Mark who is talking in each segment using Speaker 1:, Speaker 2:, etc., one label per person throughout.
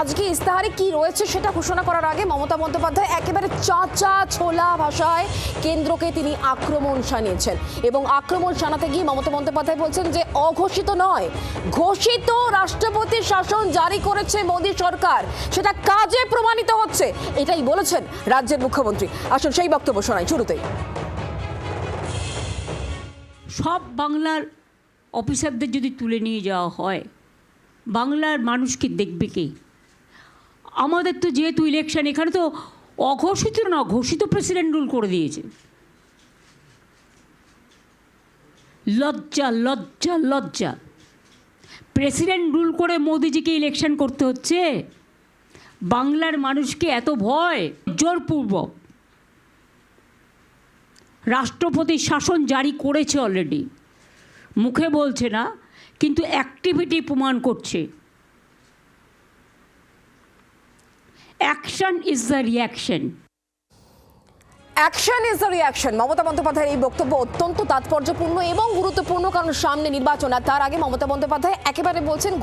Speaker 1: আজকে ইস্তাহারে কি রয়েছে সেটা ঘোষণা করার আগে মমতা বন্দ্যোপাধ্যায় একেবারে চাচা ছোলা ভাষায় কেন্দ্রকে তিনি আক্রমণ শানিয়েছেন এবং আক্রমণ শানাতে গিয়ে মমতা বন্দ্যোপাধ্যায় বলছেন যে অঘোষিত নয়, ঘোষিত রাষ্ট্রপতি শাসন জারি করেছে মোদী সরকার, সেটা কাজে প্রমাণিত হচ্ছে, এটাই বলেছেন রাজ্যের মুখ্যমন্ত্রী। আসুন সেই বক্তব্য শোনাই শুরুতেই।
Speaker 2: সব বাংলার অফিসারদের যদি তুলে নিয়ে যাওয়া হয়, বাংলার মানুষকে দেখবে কে? আমাদের তো যেহেতু ইলেকশন, এখানে তো অঘোষিত না, ঘোষিত প্রেসিডেন্ট রুল করে দিয়েছে। লজ্জা লজ্জা লজ্জা! প্রেসিডেন্ট রুল করে মোদিজিকে ইলেকশন করতে হচ্ছে। বাংলার মানুষকে এত ভয়, জোরপূর্বক রাষ্ট্রপতি শাসন জারি করেছে অলরেডি, মুখে বলছে না কিন্তু অ্যাক্টিভিটি প্রমাণ করছে। Action is the reaction.
Speaker 1: Action is the reaction. Mamata বন্দ্যোপাধ্যায়ের এই বক্তব্য অত্যন্ত তাৎপর্যপূর্ণ এবং গুরুত্বপূর্ণ, কারণ সামনে নির্বাচন আর তার আগে মমতা বন্দ্যোপাধ্যায় একেবারে বলছেন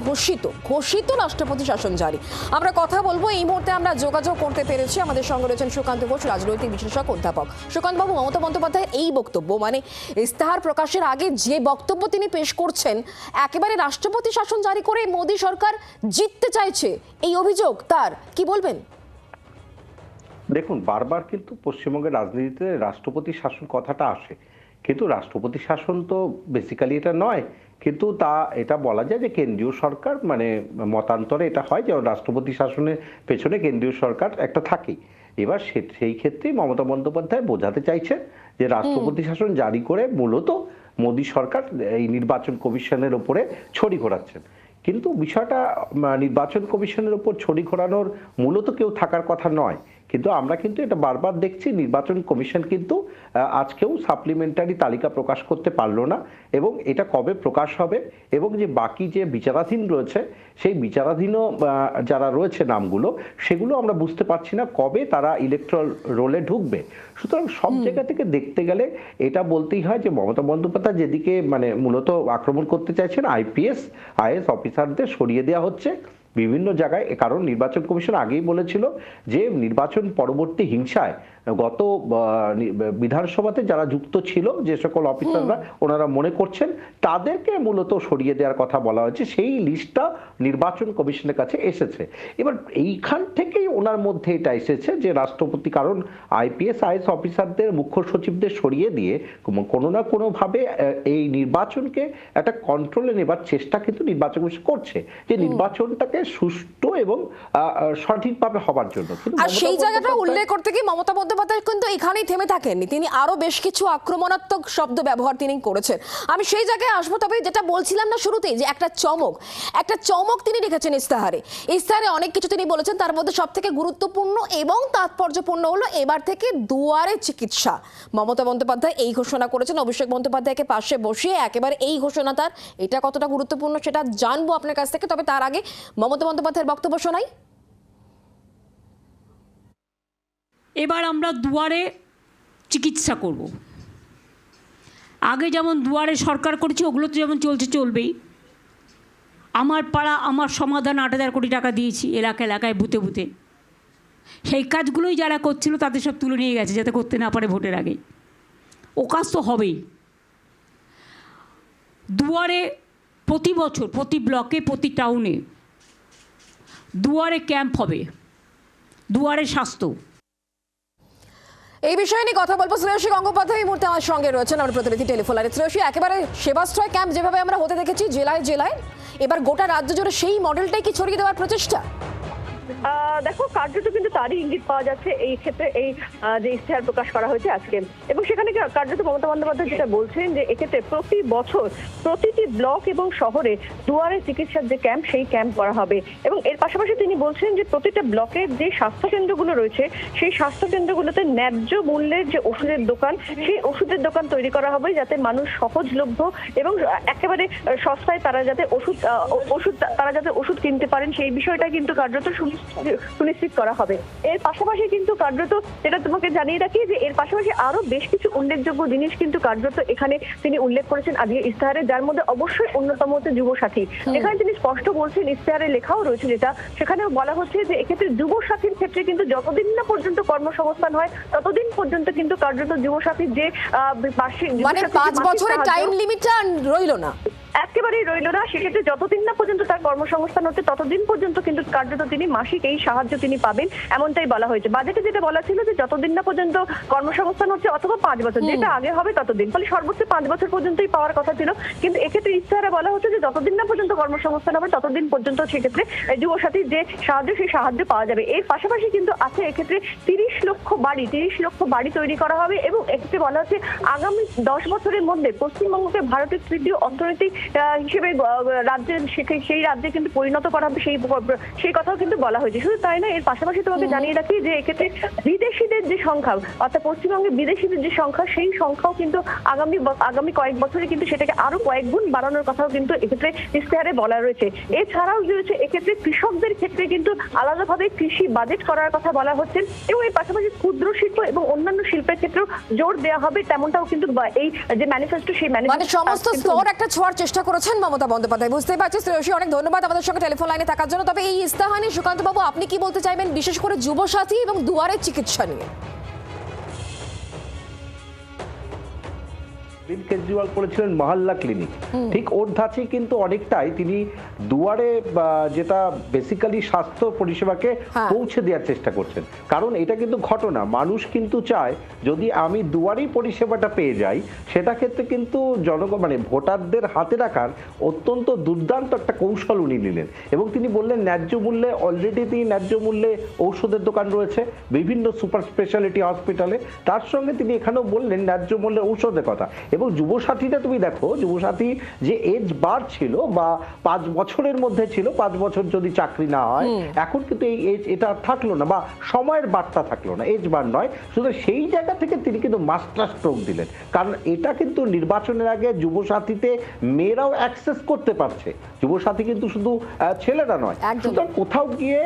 Speaker 1: ঘোষিত রাষ্ট্রপতি শাসন জারি। আমরা কথা বলবো, এই মুহূর্তে আমরা যোগাযোগ করতে পেরেছি, আমাদের সঙ্গে রয়েছেন সুকান্ত ঘোষ, রাজনৈতিক বিশেষজ্ঞ অধ্যাপক। সুকান্ত বাবু, মমতা বন্দ্যোপাধ্যায়ের এই বক্তব্য, মানে ইস্তাহার প্রকাশের আগে যে বক্তব্য তিনি পেশ করছেন, একেবারে রাষ্ট্রপতি শাসন জারি করে মোদী সরকার জিততে চাইছে, এই অভিযোগ তার, কি বলবেন?
Speaker 3: দেখুন, বারবার কিন্তু পশ্চিমবঙ্গের রাজনীতিতে রাষ্ট্রপতি শাসন কথাটা আসে, কিন্তু রাষ্ট্রপতি শাসন তো বেসিক্যালি এটা নয়, কিন্তু এটা বলা যায় যে কেন্দ্রীয় সরকার, মানে মতান্তরে এটা হয় যে রাষ্ট্রপতি শাসনের পেছনে কেন্দ্রীয় সরকার একটা থাকেই। এবার সেই ক্ষেত্রেই মমতা বন্দ্যোপাধ্যায় বোঝাতে চাইছেন যে রাষ্ট্রপতি শাসন জারি করে মূলত মোদী সরকার এই নির্বাচন কমিশনের ওপরে ছড়ি ঘোরাচ্ছেন। কিন্তু বিষয়টা নির্বাচন কমিশনের উপর ছড়ি ঘোরানোর মূলত কেউ থাকার কথা নয়, কিন্তু আমরা কিন্তু এটা বারবার দেখছি নির্বাচন কমিশন কিন্তু আজকেও সাপ্লিমেন্টারি তালিকা প্রকাশ করতে পারলো না, এবং এটা কবে প্রকাশ হবে এবং যে বাকি যে বিচারাধীন রয়েছে সেই বিচারাধীনও যারা রয়েছে নামগুলো, সেগুলো আমরা বুঝতে পারছি না কবে তারা ইলেকট্রাল রোলে ঢুকবে। সুতরাং সব জায়গা থেকে দেখতে গেলে এটা বলতেই হয় যে মমতা বন্দ্যোপাধ্যায় যেদিকে মানে মূলত আক্রমণ করতে চাইছেন, আইএস অফিসারদের সরিয়ে দেওয়া হচ্ছে বিভিন্ন জায়গায়, কারণ নির্বাচন কমিশন আগেই বলেছিল যে নির্বাচন পরবর্তী হিংসায় গত বিধানসভাতে যারা যুক্ত ছিল যে সকল অফিসাররা ওনারা মনে করছেন তাদেরকে মূলত সরিয়ে দেওয়ার কথা বলা হয়েছে। সেই লিস্টটা নির্বাচন কমিশনের কাছে এসেছে। এবার এইখান থেকেই ওনার মধ্যে এটা এসেছে যে রাষ্ট্রপতি, কারণ আইএস অফিসারদের মুখ্য সচিবদের সরিয়ে দিয়ে কোনো না কোনোভাবে এই নির্বাচনকে একটা কন্ট্রোলে নেবার চেষ্টা কিন্তু নির্বাচন কমিশন করছে, যে নির্বাচনটাকে সুষ্ঠু এবং সঠিকভাবে হবার জন্য।
Speaker 1: আর সেই জায়গাটা উল্লেখ করতে গিয়ে মমতা বন্দ্যোপাধ্যায় কিন্তু এখানেই থেমে থাকেননি, তিনি আরো বেশ কিছু আক্রমণাত্মক শব্দ ব্যবহার তিনি করেছেন। আমি সেই জায়গায় আসবো, তবে যেটা বলছিলাম না শুরুতেই, যে একটা চমক তিনি রেখেছেন ইস্তাহারে অনেক কিছু তিনি বলেছেন, তার মধ্যে সব থেকে গুরুত্বপূর্ণ এবং তাৎপর্যপূর্ণ হলো এবার থেকে দুয়ারে চিকিৎসা। মমতা বন্দ্যোপাধ্যায় এই ঘোষণা করেছেন, অভিষেক বন্দ্যোপাধ্যায়কে পাশে বসিয়ে একেবারে এই ঘোষণা তার, এটা কতটা গুরুত্বপূর্ণ সেটা জানবো আপনার কাছ থেকে, তবে তার আগে মমতা বন্দ্যোপাধ্যায়ের বক্তব্য শোনাই।
Speaker 2: এবার আমরা দুয়ারে চিকিৎসা করব। আগে যেমন দুয়ারে সরকার করেছে, ওগুলো তো যেমন চলবেই। আমার পাড়া আমার সমাধান 8,000 কোটি টাকা দিয়েছি এলাকায় বুথে। সেই কাজগুলোই যারা করছিল তাদের সব তুলে নিয়ে গেছে যাতে করতে না পারে ভোটের আগে। ও কাজ তো হবেই। দুয়ারে প্রতি বছর প্রতি ব্লকে প্রতি টাউনে দুয়ারে ক্যাম্প হবে, দুয়ারে স্বাস্থ্য।
Speaker 1: এই বিষয়ে নিয়ে কথা বলবো শ্রেয়সী গঙ্গোপাধ্যায় এই মুহূর্তে আমার সঙ্গে রয়েছেন, আমার প্রতিনিধি টেলিফোনে। শ্রেয়সী, একেবারে সেবাশ্রয় ক্যাম্প যেভাবে আমরা হতে দেখেছি জেলায়, এবার গোটা রাজ্য জুড়ে সেই মডেলটাই কি ছড়িয়ে দেওয়ার প্রচেষ্টা?
Speaker 4: দেখো, কার্যত কিন্তু তারই ইঙ্গিত পাওয়া যাচ্ছে এই ক্ষেত্রে, এই যে ইশতেহার প্রকাশ করা হয়েছে আজকে, এবং সেখানে কার্যত মমতা বন্দ্যোপাধ্যায় যেটা বলছেন যে এক্ষেত্রে প্রতি বছর প্রতিটি ব্লক এবং শহরে দুয়ারে চিকিৎসার যে ক্যাম্প, সেই ক্যাম্প করা হবে। এবং এর পাশাপাশি তিনি বলছেন যে প্রতিটা ব্লকের যে স্বাস্থ্য কেন্দ্রগুলো রয়েছে সেই স্বাস্থ্য কেন্দ্রগুলোতে ন্যায্য মূল্যের যে ওষুধের দোকান, সেই ওষুধের দোকান তৈরি করা হবে যাতে মানুষ সহজলভ্য এবং একেবারে সস্তায় তারা যাতে ওষুধ কিনতে পারেন, সেই বিষয়টা কিন্তু কার্যত সুনিশ্চিত করা হবে। এর পাশাপাশি কিন্তু কার্যত যেটা তোমাকে জানিয়ে রাখি যে এর পাশাপাশি আরো বেশ কিছু উল্লেখযোগ্য জিনিস কিন্তু কার্যত এখানে তিনি উল্লেখ করেছেন আজকে ইস্তাহারে, যার মধ্যে অবশ্যই অন্যতম হচ্ছে যুব সাথী। এখানে তিনি স্পষ্ট বলছেন, ইস্তাহারে লেখাও রয়েছে যেটা, সেখানেও বলা হচ্ছে যে এক্ষেত্রে যুব সাথীর ক্ষেত্রে কিন্তু যতদিন না পর্যন্ত কর্মসংস্থান হয় ততদিন পর্যন্ত কিন্তু কার্যত যুব সাথীর যে বার্ষিক
Speaker 1: মানে 5 বছরের টাইম লিমিটটা রইলো না,
Speaker 4: একেবারেই রইল না। সেক্ষেত্রে যতদিন না পর্যন্ত তার কর্মসংস্থান হচ্ছে ততদিন পর্যন্ত কিন্তু কার্যত তিনি মাসিক এই সাহায্য তিনি পাবেন, এমনটাই বলা হয়েছে। বাজেটে যেটা বলা ছিল যে যতদিন না পর্যন্ত কর্মসংস্থান হচ্ছে অথবা 5 বছর, যেটা আগে হবে ততদিন, ফলে সর্বোচ্চ 5 বছর পর্যন্তই পাওয়ার কথা ছিল। কিন্তু এক্ষেত্রে ইস্তাহারে বলা হচ্ছে যে যতদিন না পর্যন্ত কর্মসংস্থান হবে ততদিন পর্যন্ত সেক্ষেত্রে যুব সাথীর যে সাহায্য সেই সাহায্য পাওয়া যাবে। এর পাশাপাশি কিন্তু আছে এক্ষেত্রে 30 লক্ষ বাড়ি তৈরি করা হবে এবং এক্ষেত্রে বলা হচ্ছে আগামী 10 বছরের মধ্যে পশ্চিমবঙ্গকে ভারতের তৃতীয় অর্থনৈতিক হিসেবে রাজ্যের সেই রাজ্যে কিন্তু পরিণত করা হবে, সেই কথাও কিন্তু বলা হয়েছে। শুধু তাই না, এর পাশাপাশি তোমাকে জানিয়ে রাখি যে এক্ষেত্রে বিদেশিদের যে সংখ্যা, অর্থাৎ পশ্চিমবঙ্গে বিদেশিদের যে সংখ্যা, সেই সংখ্যাও কিন্তু আগামী কয়েক বছরে কিন্তু সেটাকে আরো কয়েক গুণ বাড়ানোর কথাও কিন্তু এক্ষেত্রে ইস্তেহারে বলা রয়েছে। এছাড়াও রয়েছে এক্ষেত্রে কৃষকদের ক্ষেত্রে কিন্তু আলাদাভাবে কৃষি বাজেট করার কথা বলা হচ্ছে এবং এর পাশাপাশি ক্ষুদ্র শিল্প এবং অন্যান্য শিল্পের ক্ষেত্রেও জোর দেওয়া হবে, তেমনটাও কিন্তু এই যে ম্যানিফেস্টো, সেই
Speaker 1: মানে সমস্ত স্তর একটা ছোঁয়ার চেষ্টা করেছেন মমতা বন্দ্যোপাধ্যায়। বুঝতে পারছি শ্রেয়সী, অনেক ধন্যবাদ আমাদের সঙ্গে টেলিফোন লাইনে থাকার জন্য। তবে এই ইস্তাহারে সুকান্ত বাবু আপনি কি বলতে চাইবেন, বিশেষ করে যুব সাথী এবং দুয়ারে চিকিৎসা নিয়ে?
Speaker 3: কেজরিওয়াল করেছিলেন মহল্লা ক্লিনিক, ঠিক ওর ধাঁচে কিন্তু অনেকটাই তিনি দুয়ারে যেটা বেসিক্যালি স্বাস্থ্য পরিষেবাকে পৌঁছে দেওয়ার চেষ্টা করছেন। কারণ এটা কিন্তু ঘটনা, মানুষ কিন্তু চায় যদি আমি দুয়ারেই পরিষেবাটা পেয়ে যাই, সেটা ক্ষেত্রে কিন্তু জনগণ মানে ভোটারদের হাতে রাখার অত্যন্ত দুর্দান্ত একটা কৌশল উনি নিলেন এবং তিনি বললেন ন্যায্য মূল্যে, অলরেডি তিনি ন্যায্য মূল্যে ঔষধের দোকান রয়েছে বিভিন্ন সুপার স্পেশালিটি হসপিটালে, তার সঙ্গে তিনি এখানেও বললেন ন্যায্য মূল্যে ঔষধের কথা। এবং যুবসাথীটা তুমি দেখো, যুবসাথী যে এজ বার ছিল বা 5 বছরের মধ্যে ছিল, 5 বছর যদি চাকরি না হয়, এখন কিন্তু এই এজ এটা থাকলো না বা সময়ের বার্তা থাকলো না, এজ বার নয়। শুধু সেই জায়গা থেকে তিনি কিন্তু মাস্টার স্ট্রোক দিলেন, কারণ এটা কিন্তু নির্বাচনের আগে যুবসাথীতে মেয়েরাও অ্যাক্সেস করতে পারছে, যুবসাথী কিন্তু শুধু ছেলেরা নয়। সুতরাং কোথাও গিয়ে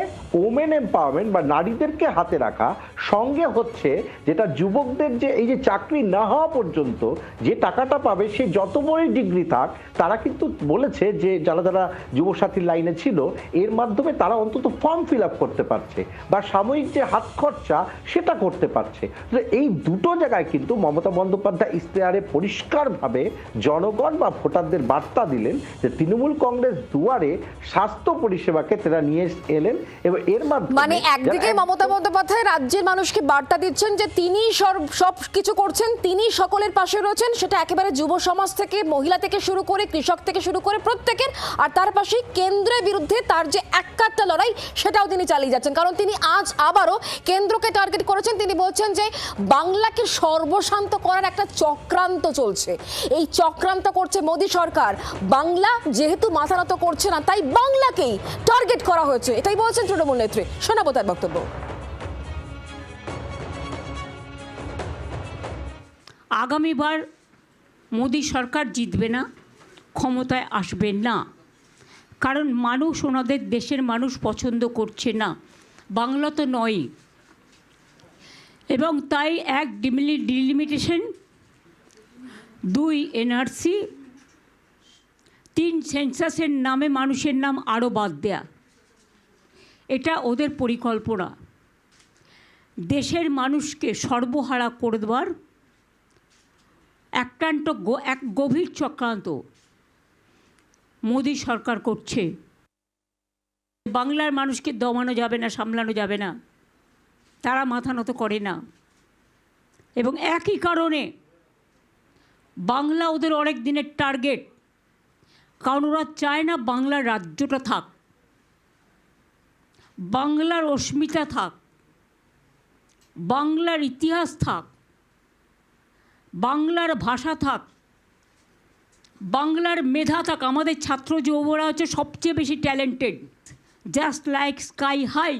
Speaker 3: ওমেন এম্পাওয়ারমেন্ট বা নারীদেরকে হাতে রাখা সঙ্গে হচ্ছে যেটা যুবকদের যে এই যে চাকরি না হওয়া পর্যন্ত যে টাকাটা পাবে, সে যত বড়ই ডিগ্রি থাক, তারা কিন্তু বলেছে যে যারা যারা যুবসাথীর লাইনে ছিল এর মাধ্যমে তারা অন্তত ফর্ম ফিল আপ করতে পারছে বা সাময়িক যে হাত খরচা সেটা করতে পারছে। এই দুটো জায়গায় কিন্তু মমতা বন্দ্যোপাধ্যায় ইস্তেহারে পরিষ্কারভাবে জনগণ বা ভোটারদের বার্তা দিলেন যে তৃণমূল কংগ্রেস দুয়ারে স্বাস্থ্য পরিষেবাকে তারা নিয়ে এলেন এবং এর মাধ্যমে
Speaker 1: মানে একদিকে মমতা বন্দ্যোপাধ্যায় রাজ্যের মানুষকে বার্তা দিচ্ছেন যে তিনি সব কিছু করছেন, তিনি সকলের পাশে রয়েছেন, সেটা একেবারে যুব সমাজ থেকে, মহিলা থেকে শুরু করে, কৃষক থেকে শুরু করে প্রত্যেকের। আর তার পাশে কেন্দ্রের বিরুদ্ধে তার যে একাত্তা লড়াই, সেটাও তিনি চালিয়ে যাচ্ছেন। কারণ তিনি আজ আবারও কেন্দ্রকে টার্গেট করেছেন। তিনি বলছেন যে বাংলাকে সর্বশান্ত করার একটা চক্রান্ত চলছে, এই চক্রান্ত করছে মোদী সরকার। বাংলা যেহেতু মাথা নত করছে না, তাই বাংলাকেই টার্গেট করা হয়েছে, এটাই বলছেন তৃণমূল নেত্রী। শোনাবো তার বক্তব্য।
Speaker 2: আগামীবার মোদী সরকার জিতবে না, ক্ষমতায় আসবেন না, কারণ মানুষ, ওনাদের দেশের মানুষ পছন্দ করছে না, বাংলা তো নয়। এবং তাই 1 ডিলিমিটেশন, 2 এনআরসি, 3 সেন্সাসের নামে মানুষের নাম আরও বাদ দেয়া, এটা ওদের পরিকল্পনা। দেশের মানুষকে সর্বহারা করে দেওয়ার এক গভীর চক্রান্ত মোদী সরকার করছে। বাংলার মানুষকে দমানো যাবে না, সামলানো যাবে না, তারা মাথা নত করে না। এবং একই কারণে বাংলা ওদের অনেক দিনের টার্গেট, কারণ ওরা চায় না বাংলার রাজ্যটা থাক, বাংলার অস্মিতা থাক, বাংলার ইতিহাস থাক, বাংলার ভাষা থাক, বাংলার মেধা থাক। আমাদের ছাত্র যুবরা হচ্ছে সবচেয়ে বেশি talented, just like sky high.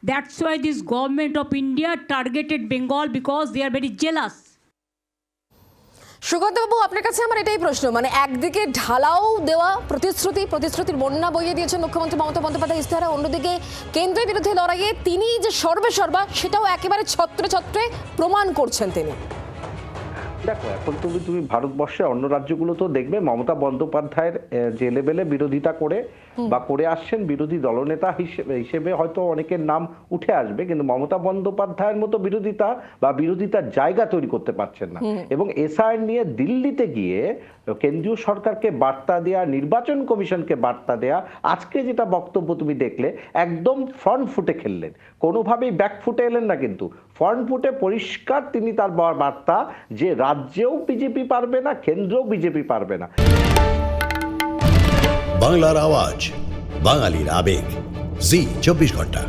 Speaker 2: That's why this government of India targeted Bengal, because they are very jealous.
Speaker 1: সুকান্তবাবু, আপনার কাছে আমার এটাই প্রশ্ন, মানে একদিকে ঢালাও দেওয়া প্রতিশ্রুতির বন্যা বইয়ে দিয়েছেন মুখ্যমন্ত্রী মমতা বন্দ্যোপাধ্যায় ইস্তেহারে, অন্যদিকে কেন্দ্রের বিরুদ্ধে লড়াইয়ে তিনি যে সর্বেসর্বা সেটাও একেবারে ছত্রে ছত্রে প্রমাণ করছেন তিনি।
Speaker 3: দেখো, এখন তুমি ভারতবর্ষে অন্য রাজ্যগুলো তো দেখবে মমতা বন্দ্যোপাধ্যায়ের যে লেভেলে বিরোধিতা করে বা করে আসছেন, বিরোধী দলনেতা হিসেবে হয়তো অনেকের নাম উঠে আসবে, কিন্তু মমতা বন্দ্যোপাধ্যায়ের মতো বিরোধিতা বা বিরোধিতার জায়গা তৈরি করতে পারছেন না। এবং এসআইআর নিয়ে দিল্লিতে গিয়ে কেন্দ্রীয় সরকারকে বার্তা দেয়া, নির্বাচন কমিশনকে বার্তা দেয়া, আজকে যেটা বক্তব্য তুমি দেখলে একদম ফ্রন্ট ফুটে খেললেন, কোনোভাবেই ব্যাক ফুটে এলেন না, কিন্তু ফ্রন্ট ফুটে পরিষ্কার তিনি তার বার্তা যে রাজ্যেও বিজেপি পারবে না, কেন্দ্রেও বিজেপি পারবে না।
Speaker 5: বাংলার আওয়াজ, বাঙালির আবেগ, জি 24 ঘন্টা।